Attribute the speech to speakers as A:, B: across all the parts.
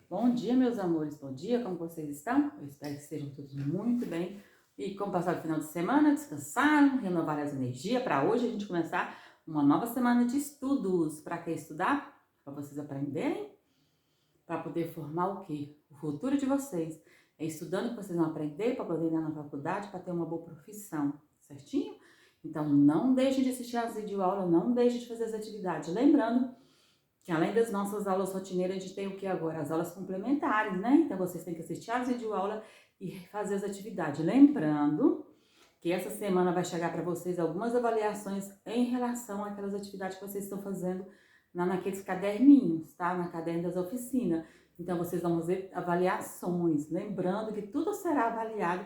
A: Bom dia, meus amores, bom dia, como vocês estão? Eu espero que estejam todos muito bem. E como passaram o final de semana, descansaram, renovaram as energias para hoje a gente começar uma nova semana de estudos. Para que estudar? Para vocês aprenderem, para poder formar o quê? O futuro de vocês. É estudando que vocês vão aprender para poder ir na faculdade, para ter uma boa profissão, certinho? Então não deixem de assistir às videoaulas, não deixem de fazer as atividades. Lembrando que além das nossas aulas rotineiras, a gente tem o que agora? As aulas complementares, né? Então vocês têm que assistir às videoaulas e fazer as atividades. Lembrando que essa semana vai chegar para vocês algumas avaliações em relação àquelas atividades que vocês estão fazendo naqueles caderninhos, tá? Na caderno das oficinas. Então vocês vão fazer avaliações. Lembrando que tudo será avaliado,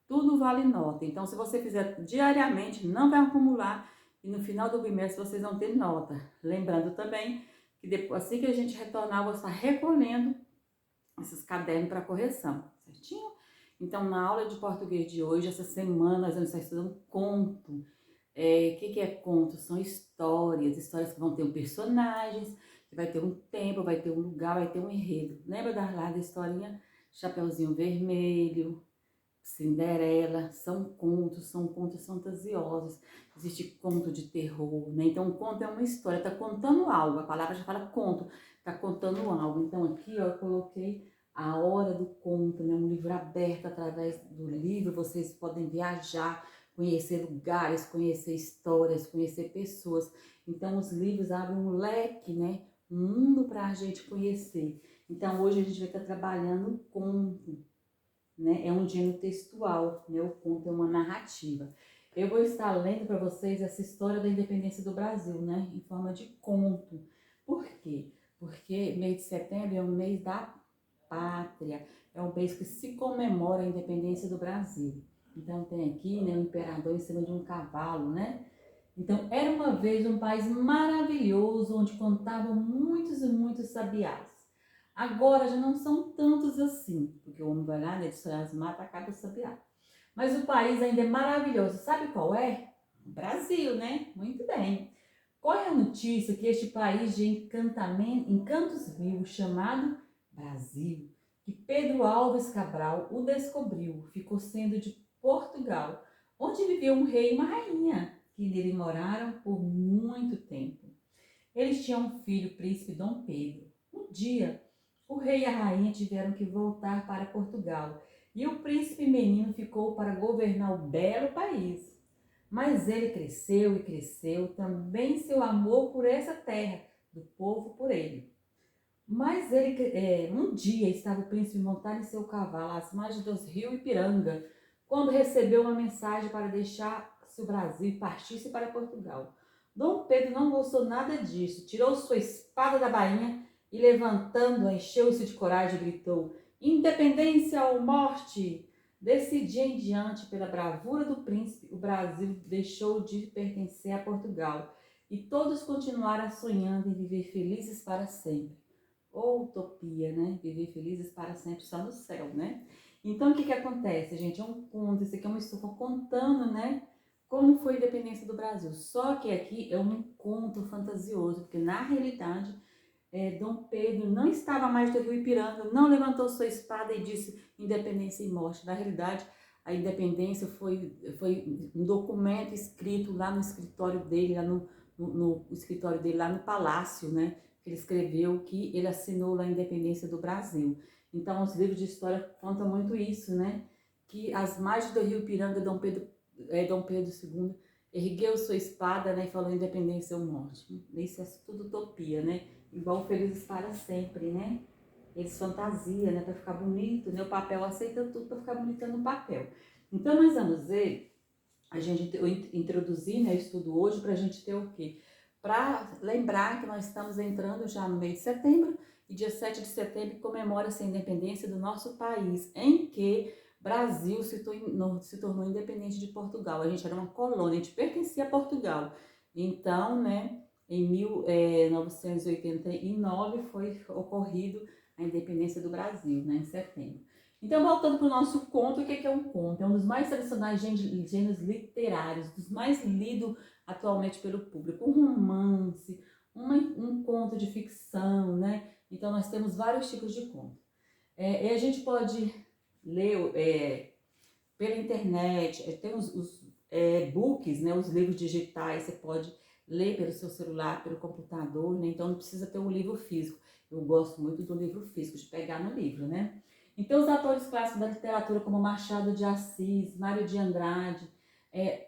A: tudo vale nota. Então se você fizer diariamente, não vai acumular e no final do bimestre vocês vão ter nota. Lembrando também que depois, assim que a gente retornar, eu vou estar recolhendo esses cadernos para correção, certinho? Então, na aula de português de hoje, essa semana, nós vamos estar estudando conto. Que é conto? São histórias que vão ter um personagens, que vai ter um tempo, vai ter um lugar, vai ter um enredo. Lembra da historinha Chapeuzinho Vermelho, Cinderela? São contos fantasiosos. Existe conto de terror, né? Então, um conto é uma história, tá contando algo. A palavra já fala conto, tá contando algo. Então, aqui, ó, eu coloquei A Hora do Conto, né? Um livro aberto. Através do livro, vocês podem viajar, conhecer lugares, conhecer histórias, conhecer pessoas. Então, os livros abrem um leque, né? Um mundo para a gente conhecer. Então, hoje a gente vai estar trabalhando o conto, né? É um gênero textual, né? O conto é uma narrativa. Eu vou estar lendo para vocês essa história da independência do Brasil, né? Em forma de conto. Por quê? Porque mês de setembro é um mês da pátria, é um mês que se comemora a independência do Brasil. Então tem aqui, né, o imperador em cima de um cavalo, né? Então era uma vez um país maravilhoso onde contavam muitos e muitos sabiás. Agora já não são tantos assim, porque o homem vai lá, né, destrói as matas, acaba o sabiá. Mas o país ainda é maravilhoso. Sabe qual é? O Brasil, né? Muito bem. Qual é a notícia que este país de encantos vivos chamado Brasil, que Pedro Alves Cabral o descobriu, ficou sendo de Portugal, onde viveu um rei e uma rainha, que nele moraram por muito tempo. Eles tinham um filho, o príncipe Dom Pedro. Um dia, o rei e a rainha tiveram que voltar para Portugal e o príncipe menino ficou para governar o belo país. Mas ele cresceu e cresceu também seu amor por essa terra, do povo por ele. Mas um dia estava o príncipe montado em seu cavalo às margens dos rios Ipiranga, quando recebeu uma mensagem para deixar-se o Brasil e partisse para Portugal. Dom Pedro não gostou nada disso, tirou sua espada da bainha e, levantando-a, encheu-se de coragem e gritou: Independência ou morte! Desse dia em diante, pela bravura do príncipe, o Brasil deixou de pertencer a Portugal e todos continuaram sonhando em viver felizes para sempre. Ou utopia, né? Viver felizes para sempre só no céu, né? Então, o que acontece, gente? É um conto, isso aqui é uma estufa contando, né? Como foi a independência do Brasil. Só que aqui é um conto fantasioso, porque na realidade, Dom Pedro não estava mais do Rio Ipiranga, não levantou sua espada e disse independência e morte. Na realidade, a independência foi um documento escrito lá no escritório dele, lá no escritório dele, lá no palácio, né? Ele escreveu que ele assinou lá a independência do Brasil. Então, os livros de história contam muito isso, né? Que às margens do Rio Ipiranga, Dom Pedro II ergueu sua espada, né, e falou independência ou morte. Isso é tudo utopia, né? Igual Felizes para Sempre, né? Eles fantasiam, né, para ficar bonito, né? O papel aceita tudo para ficar bonito no papel. Então, nós vamos ver, eu introduzi, né, o estudo hoje para a gente ter o quê? Para lembrar que nós estamos entrando já no mês de setembro e dia 7 de setembro comemora-se a independência do nosso país, em que Brasil se tornou independente de Portugal. A gente era uma colônia, a gente pertencia a Portugal. Então, né, em 1989 foi ocorrido a independência do Brasil, né, em setembro. Então, voltando para o nosso conto, o que é um conto? É um dos mais tradicionais gêneros literários, dos mais lidos atualmente pelo público. Um romance, um conto de ficção, né? Então, nós temos vários tipos de conto. E a gente pode ler pela internet, tem os books, né, os livros digitais, você pode ler pelo seu celular, pelo computador, né, então não precisa ter um livro físico. Eu gosto muito do livro físico, de pegar no livro, né. Então os autores clássicos da literatura como Machado de Assis, Mário de Andrade,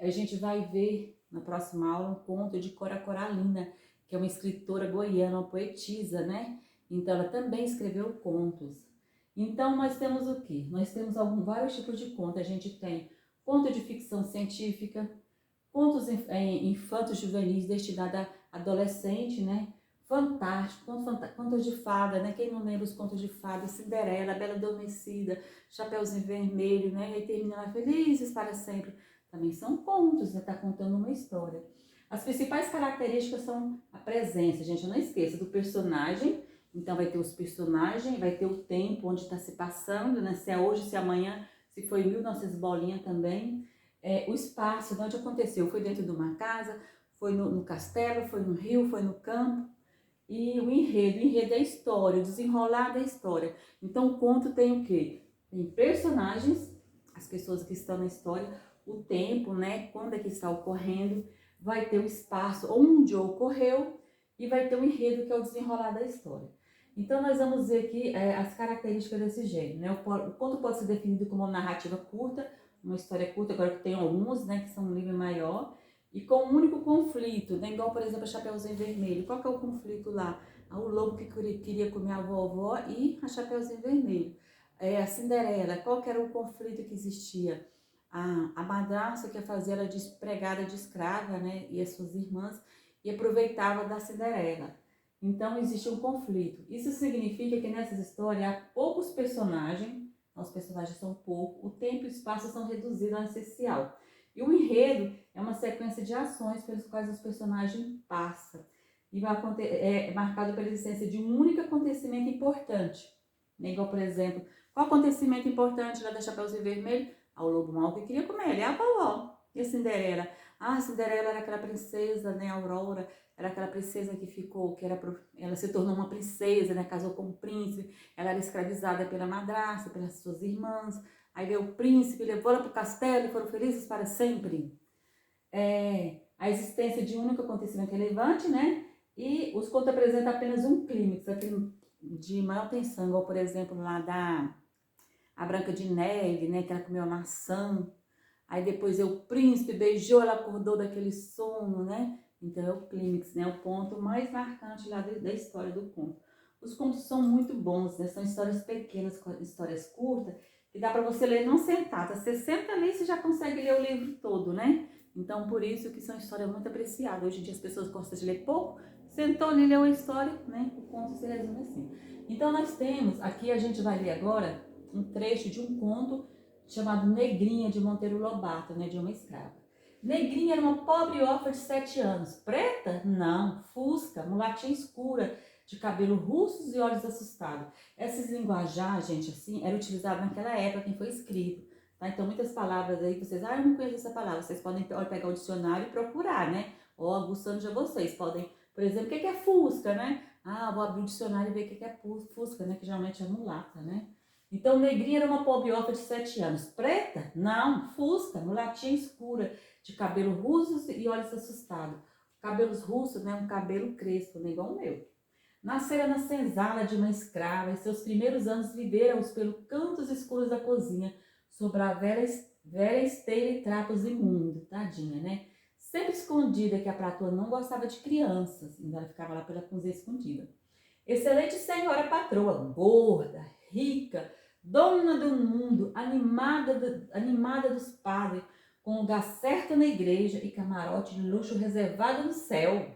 A: a gente vai ver na próxima aula um conto de Cora Coralina, que é uma escritora goiana, uma poetisa, né, então ela também escreveu contos. Então, nós temos o quê? Nós temos vários tipos de conto. A gente tem conto de ficção científica, contos infantos juvenis destinados a adolescente, né? Fantástico, contos de fada, né? Quem não lembra os contos de fada? Cinderela, Bela Adormecida, Chapeuzinho Vermelho, né? E termina lá felizes para sempre. Também são contos, né? Tá contando uma história. As principais características são a presença, gente, não esqueça, do personagem. Então vai ter os personagens, vai ter o tempo onde está se passando, né? Se é hoje, se é amanhã, se foi 1900 bolinha também. O espaço, de onde aconteceu, foi dentro de uma casa, foi no castelo, foi no rio, foi no campo. E o enredo é a história, o desenrolar da história. Então o conto tem o quê? Tem personagens, as pessoas que estão na história, o tempo, né? Quando é que está ocorrendo, vai ter o espaço onde ocorreu e vai ter o enredo que é o desenrolar da história. Então nós vamos ver aqui as características desse gênero, né? O conto pode ser definido como uma narrativa curta, uma história curta, agora que tem alguns, né, que são um livro maior, e com um único conflito, né? Igual, por exemplo, a Chapeuzinho Vermelho. Qual que é o conflito lá? O lobo que queria comer a vovó e a Chapeuzinho Vermelho. A Cinderela, qual que era o conflito que existia? A madrasta que fazia ela de empregada de escrava, né? E as suas irmãs, e aproveitava da Cinderela. Então, existe um conflito. Isso significa que nessas histórias há poucos personagens, os personagens são poucos, o tempo e o espaço são reduzidos ao essencial. E o enredo é uma sequência de ações pelas quais os personagens passam. E é marcado pela existência de um único acontecimento importante. Igual, por exemplo, qual acontecimento importante lá da Chapeuzinho Vermelho? O lobo mau que queria comer ele, a vovó. E a Cinderela? A Cinderela era aquela princesa, né, Aurora, era aquela princesa que ficou, ela se tornou uma princesa, né, casou com um príncipe, ela era escravizada pela madrasta, pelas suas irmãs, aí veio o príncipe, levou ela para o castelo e foram felizes para sempre. A existência de um único acontecimento relevante, né, e os contos apresentam apenas um clímax, aquele de maior tensão, igual, por exemplo, lá a Branca de Neve, né, que ela comeu a maçã, aí depois o príncipe beijou, ela acordou daquele sono, né? Então é o clímax, né? O ponto mais marcante lá da história do conto. Os contos são muito bons, né? São histórias pequenas, histórias curtas, que dá para você ler não sentada. Você senta ali e você já consegue ler o livro todo, né? Então por isso que são histórias muito apreciadas. Hoje em dia as pessoas gostam de ler pouco, sentou ali, leu a história, né? O conto se resume assim. Então nós temos, aqui a gente vai ler agora um trecho de um conto chamado Negrinha, de Monteiro Lobato, né, de uma escrava. Negrinha era uma pobre órfã de 7 anos. Preta? Não. Fusca, mulatinha escura, de cabelo russos e olhos assustados. Essas linguajar, gente, assim, era utilizada naquela época, quem foi escrito. Tá? Então, muitas palavras aí, vocês, eu não conheço essa palavra. Vocês podem pegar o dicionário e procurar, né? Ou aguçando já vocês. Podem, por exemplo, o que é fusca, né? Vou abrir o dicionário e ver o que é fusca, né? Que geralmente é mulata, né? Então, Negrinha era uma pobre órfã de 7 anos. Preta? Não. Fusca, mulatinha escura, de cabelo russo e olhos assustados. Cabelos russos, né? Um cabelo crespo, né? Igual o meu. Nascera na senzala de uma escrava e seus primeiros anos viveram-os pelos cantos escuros da cozinha, sobre a velha esteira e trapos imundos. Tadinha, né? Sempre escondida, que a patroa não gostava de crianças. Então, ela ficava lá pela cozinha escondida. Excelente senhora patroa, gorda, rica, dona do mundo, animada dos padres, com lugar certo na igreja e camarote de luxo reservado no céu.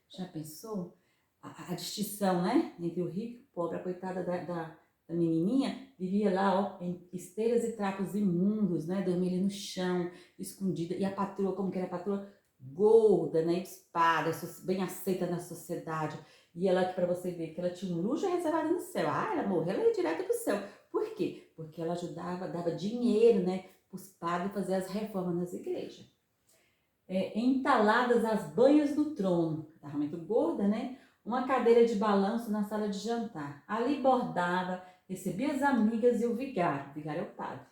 A: Já pensou? A distinção, né? Entre o rico e o pobre, a coitada da menininha vivia lá, ó, em esteiras e trapos imundos, né? Dormia ali no chão, escondida. E a patroa, como que era a patroa? Gorda, né? Espada, bem aceita na sociedade. E ela aqui para você ver que ela tinha um luxo reservado no céu. Ela morreu, ela ia direto pro céu. Por quê? Porque ela ajudava, dava dinheiro, né, para os padres fazer as reformas nas igrejas. Entaladas as banhas do trono, estava muito gorda, né? Uma cadeira de balanço na sala de jantar. Ali bordava, recebia as amigas e o vigário é o padre,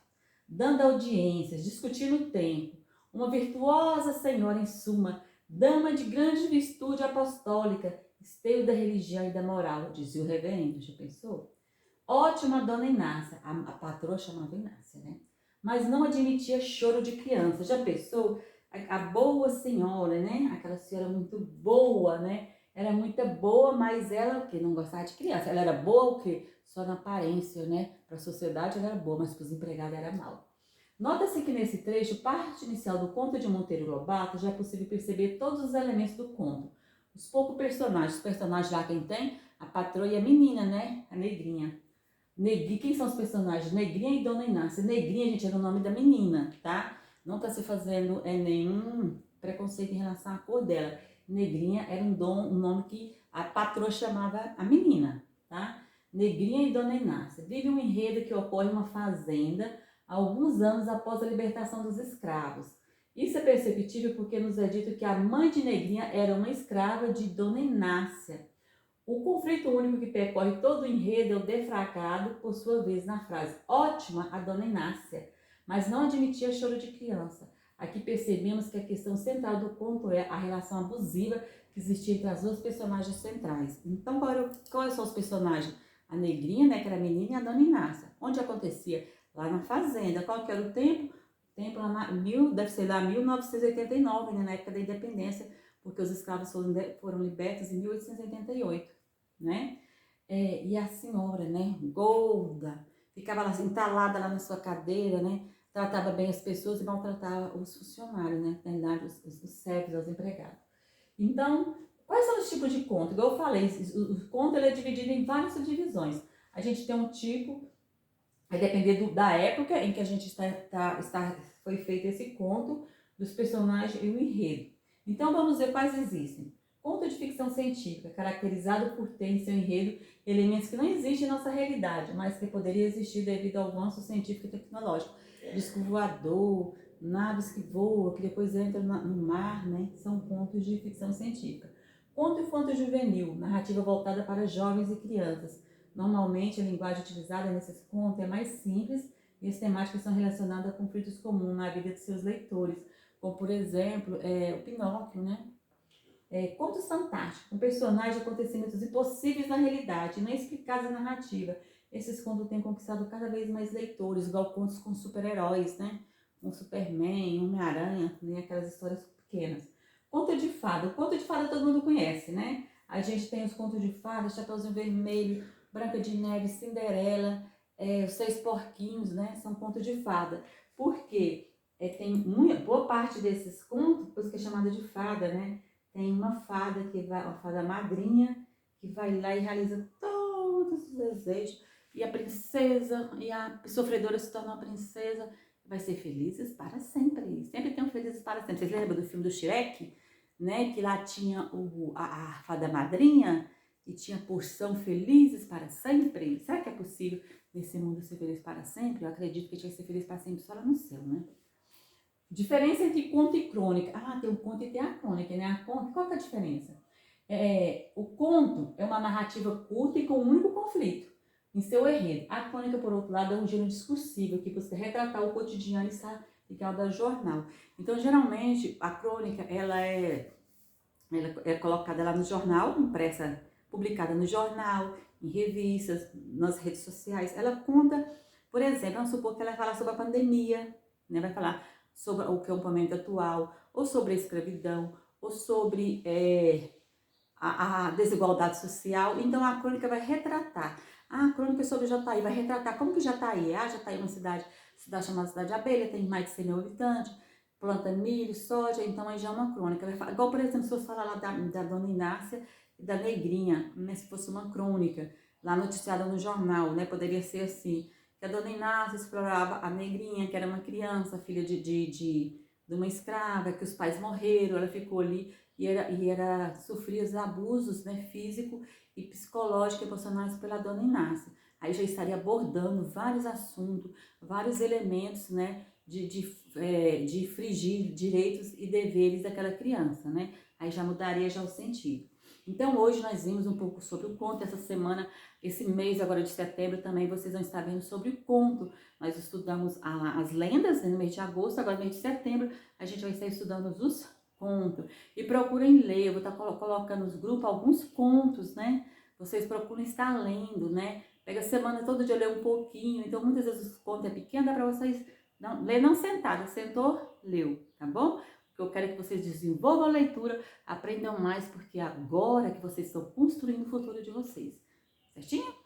A: dando audiências, discutindo o tempo. Uma virtuosa senhora em suma, dama de grande virtude apostólica, esteio da religião e da moral, dizia o reverendo, já pensou? Ótima dona Inácia, a patroa chamava Inácia, né? Mas não admitia choro de criança. Já pensou? A boa senhora, né? Aquela senhora muito boa, né? Era muito boa, mas ela o quê? Não gostava de criança. Ela era boa o quê? Só na aparência, né? Para a sociedade ela era boa, mas para os empregados era mal. Nota-se que nesse trecho, parte inicial do conto de Monteiro Lobato, já é possível perceber todos os elementos do conto. Os poucos personagens lá quem tem? A patroa e a menina, né? A negrinha. Quem são os personagens? Negrinha e Dona Inácia. Negrinha, gente, era o nome da menina, tá? Não tá se fazendo nenhum preconceito em relação à cor dela. Negrinha era um nome que a patroa chamava a menina, tá? Negrinha e Dona Inácia. Vive um enredo que ocorre em uma fazenda alguns anos após a libertação dos escravos. Isso é perceptível porque nos é dito que a mãe de Negrinha era uma escrava de Dona Inácia. O conflito único que percorre todo o enredo é o defragado, por sua vez, na frase ótima a Dona Inácia, mas não admitia choro de criança. Aqui percebemos que a questão central do conto é a relação abusiva que existia entre as duas personagens centrais. Então, quais são os personagens? A Negrinha, né, que era a menina, e a Dona Inácia. Onde acontecia? Lá na fazenda. Qual que era o tempo? O tempo lá deve ser lá 1989, né, na época da independência, porque os escravos foram libertos em 1888. Né? E a senhora, né, Golda, ficava lá entalada lá na sua cadeira, né, tratava bem as pessoas e maltratava os funcionários, né, na verdade, os servos, os empregados. Então, quais são os tipos de conto? Igual eu falei, o conto ele é dividido em várias subdivisões. A gente tem um tipo, vai depender da época em que a gente foi feito esse conto, dos personagens e o enredo. Então, vamos ver quais existem. Conto de ficção científica, caracterizado por ter em seu enredo elementos que não existem em nossa realidade, mas que poderiam existir devido ao avanço científico e tecnológico. Disco voador, naves que voam, que depois entram no mar, né? São contos de ficção científica. Conto infanto-juvenil, narrativa voltada para jovens e crianças. Normalmente, a linguagem utilizada nesses contos é mais simples e as temáticas são relacionadas a conflitos comuns na vida de seus leitores, como, por exemplo, o Pinóquio, né? Contos fantásticos, com personagens e acontecimentos impossíveis na realidade, não explicados na narrativa. Esses contos têm conquistado cada vez mais leitores, igual contos com super-heróis, né? Um Superman, Homem-Aranha, né? Aquelas histórias pequenas. Conto de fada. O conto de fada todo mundo conhece, né? A gente tem os contos de fada, Chapeuzinho Vermelho, Branca de Neve, Cinderela, os Seis Porquinhos, né? São contos de fada. Por quê? Tem boa parte desses contos, por isso que é chamada de fada, né? Tem uma fada uma fada madrinha, que vai lá e realiza todos os desejos. E a princesa, e a sofredora se torna uma princesa, vai ser felizes para sempre. Sempre tem um felizes para sempre. Vocês lembram do filme do Shrek? Né? Que lá tinha a fada madrinha e tinha a porção felizes para sempre. Será que é possível nesse mundo ser feliz para sempre? Eu acredito que a gente vai ser feliz para sempre só lá no céu, né? Diferença entre conto e crônica. Tem um conto e tem a crônica, né? Qual que é a diferença? O conto é uma narrativa curta e com um único conflito em seu enredo. A crônica, por outro lado, é um gênero discursivo que busca retratar o cotidiano e está da jornal. Então, geralmente, a crônica ela é colocada lá no jornal, impressa, publicada no jornal, em revistas, nas redes sociais. Ela conta, por exemplo, vamos supor que ela vai falar sobre a pandemia, né? Vai falar sobre o que é o momento atual, ou sobre a escravidão, ou sobre a desigualdade social. Então, a crônica vai retratar. A crônica sobre Jataí vai retratar como que Jataí é. Jataí é uma cidade chamada Cidade de Abelha, tem mais de 100 mil habitantes, planta milho, soja, então aí já é uma crônica. Igual, por exemplo, se fosse falar lá da Dona Inácia e da Negrinha, né, se fosse uma crônica, lá noticiada no jornal, né, poderia ser assim, que a Dona Inácia explorava a Negrinha, que era uma criança, filha de uma escrava, que os pais morreram, ela ficou ali e sofria os abusos, né, físico e psicológico emocionais pela Dona Inácia. Aí já estaria abordando vários assuntos, vários elementos, né, de frigir direitos e deveres daquela criança, né? Aí já mudaria já o sentido. Então hoje nós vimos um pouco sobre o conto, essa semana, esse mês agora de setembro também vocês vão estar vendo sobre o conto. Nós estudamos as lendas no mês de agosto, agora no mês de setembro a gente vai estar estudando os contos. E procurem ler, eu vou estar colocando nos grupos alguns contos, né? Vocês procurem estar lendo, né? Pega a semana todo dia ler um pouquinho, então muitas vezes o conto é pequeno, dá para vocês ler não sentado, sentou, leu, tá bom? Porque eu quero que vocês desenvolvam a leitura, aprendam mais, porque é agora que vocês estão construindo o futuro de vocês. Certinho?